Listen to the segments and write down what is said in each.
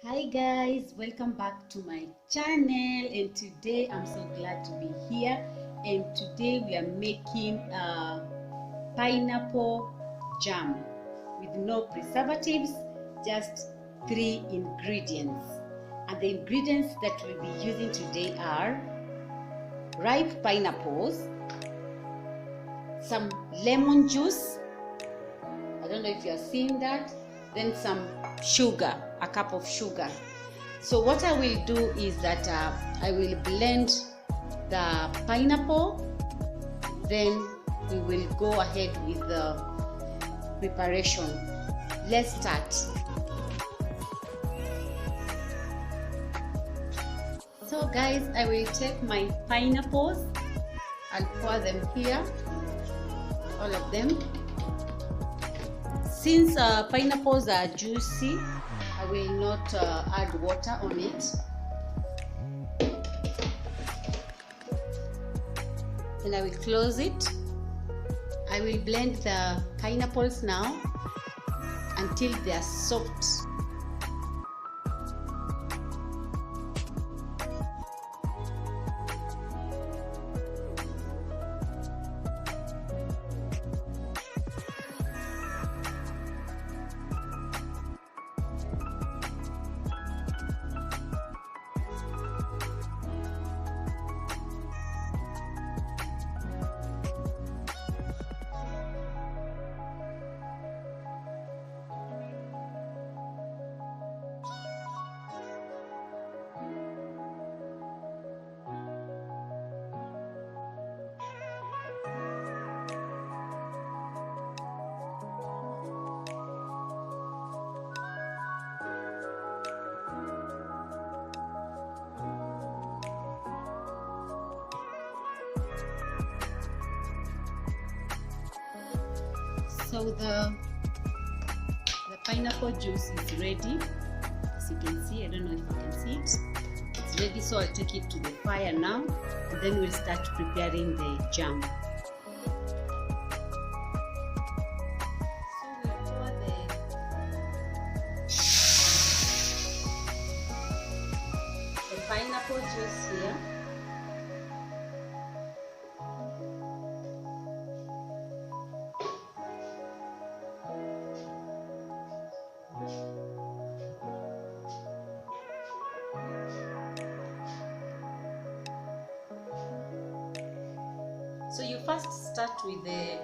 Hi guys, welcome back to my channel, and today I'm so glad to be here. And today we are making pineapple jam with no preservatives, just 3 ingredients. And the ingredients that we'll be using today are ripe pineapples, some lemon juice, I don't know if you are seeing that, then some sugar, a cup of sugar. So what I will do is that I will blend the pineapple, then we will go ahead with the preparation. Let's start. So guys, I will take my pineapples and pour them here, all of them. Since pineapples are juicy, I will not add water on it. And I will close it. I will blend the pineapples now until they are soft. So the pineapple juice is ready. As you can see, I don't know if you can see it. It's ready, so I'll take it to the fire now, and then we'll start preparing the jam. So we'll pour the pineapple juice here. So you first start with the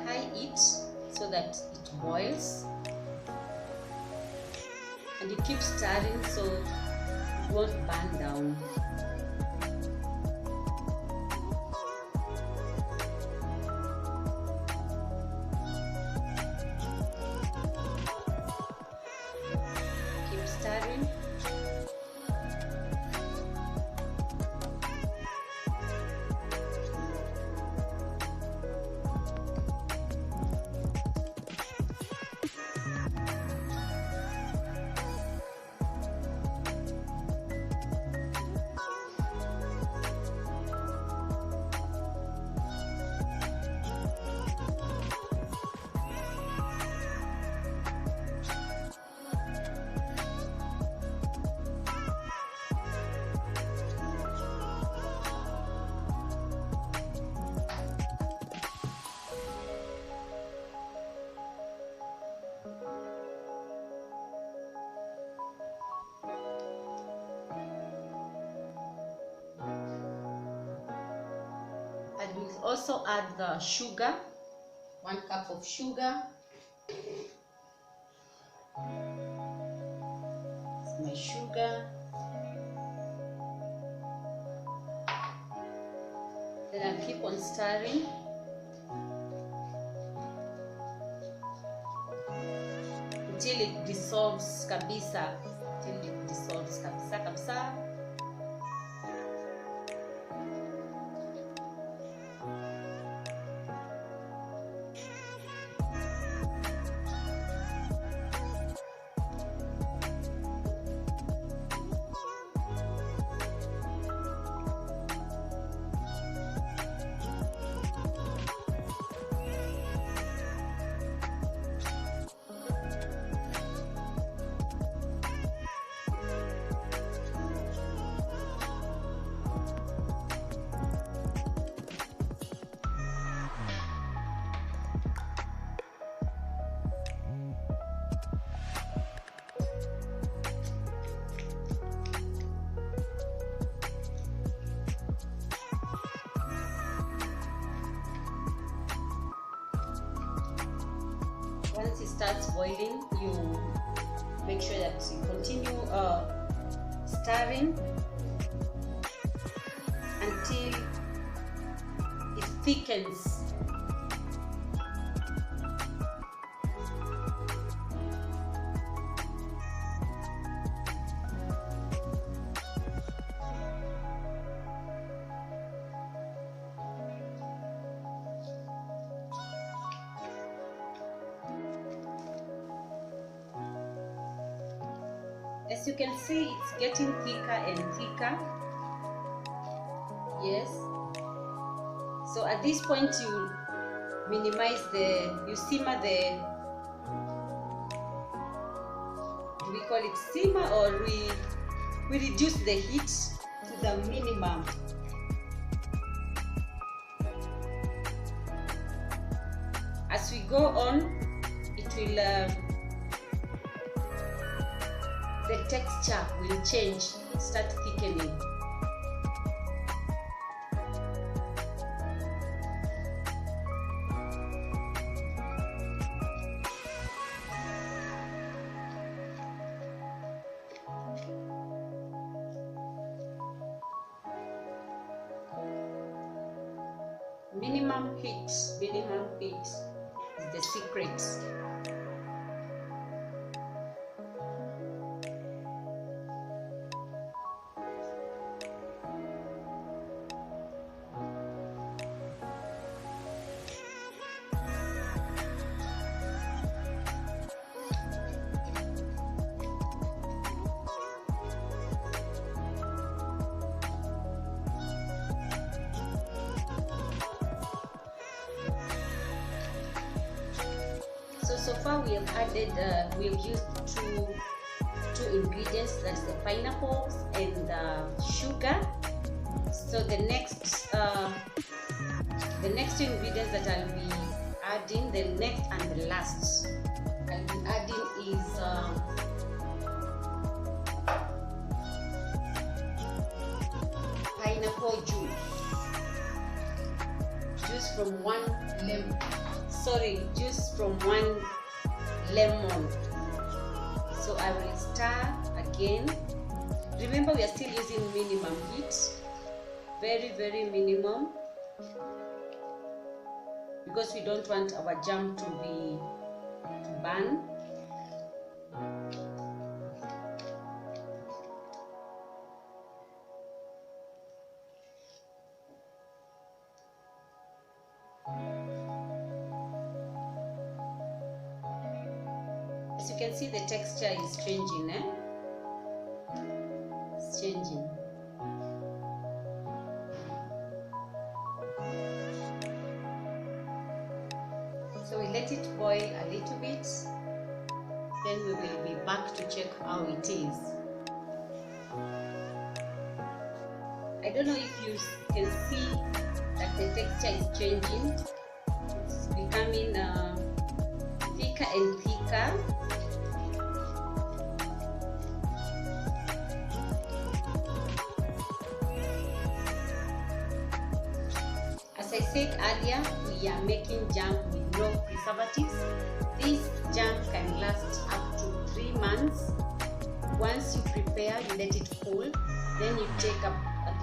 high heat so that it boils, and you keep stirring so it won't burn down. Keep stirring. And we'll also add the sugar, 1 cup of sugar. That's my sugar. Then I'll keep on stirring until it dissolves kabisa, kabisa. Once it starts boiling, you make sure that you continue stirring until it thickens. As you can see, it's getting thicker and thicker. Yes. So at this point, you minimize you simmer we call it simmer, or we reduce the heat to the minimum. As we go on, it will the texture will change, start thickening. Minimum heat is the secret. So far we have added, we have used two ingredients, that's the pineapples and sugar. So the next two ingredients that I'll be adding, the next and the last I'll be adding is pineapple juice from one lemon. So I will stir again. Remember, we are still using minimum heat, very minimum, because we don't want our jam to burn. As you can see, the texture is changing, It's changing. So we let it boil a little bit, then we will be back to check how it is. I don't know if you can see that the texture is changing. It's becoming thicker and thicker. As I said earlier, we are making jam with no preservatives. This jam can last up to 3 months. Once you prepare, you let it cool, then you take a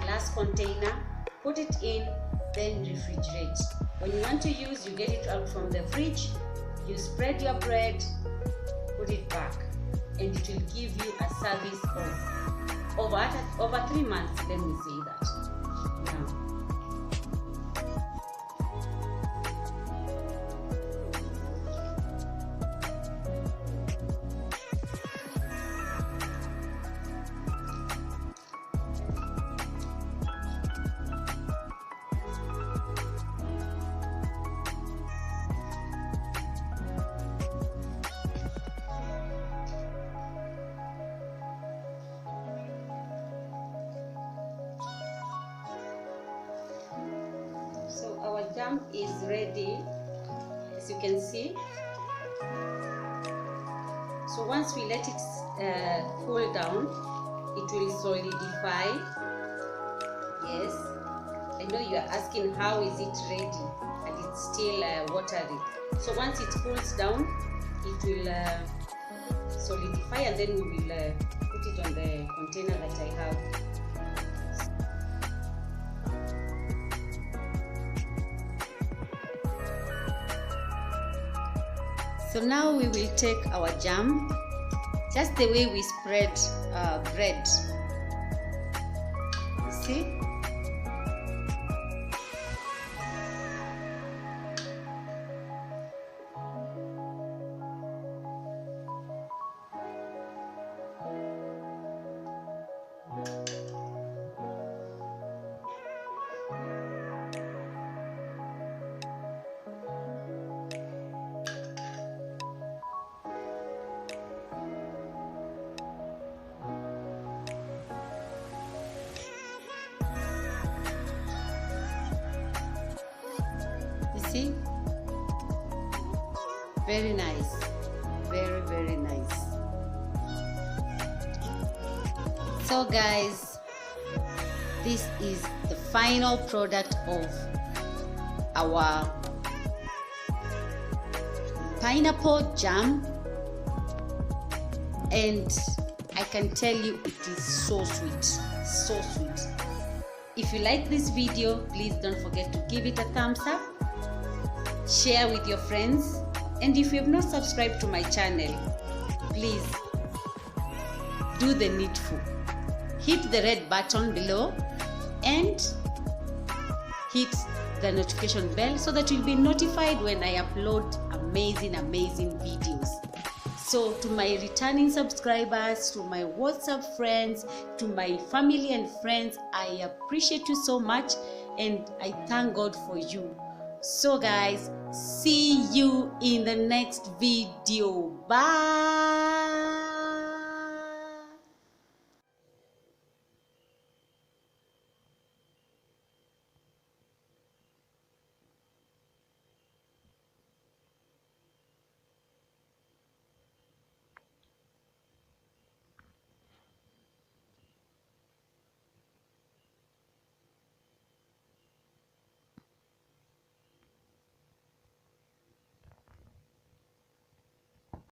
glass container, put it in, then refrigerate. When you want to use, you get it out from the fridge, you spread your bread, put it back, and it will give you a service of over 3 months, let me say that. Now, our jam is ready, as you can see. So once we let it cool down, it will solidify. Yes, I know you are asking how is it ready and it's still watery. So once it cools down, it will solidify, and then we will put it on the container that I have. So now we will take our jam, just the way we spread bread. See? See? Very nice. Very, very nice. So guys, this is the final product of our pineapple jam, and I can tell you it is so sweet, so sweet. If you like this video, please don't forget to give it a thumbs up, share with your friends, and if you have not subscribed to my channel, please do the needful. Hit the red button below and hit the notification bell so that you'll be notified when I upload amazing videos. So to my returning subscribers, to my WhatsApp friends, to my family and friends, I appreciate you so much and I thank God for you. So guys, see you in the next video. Bye.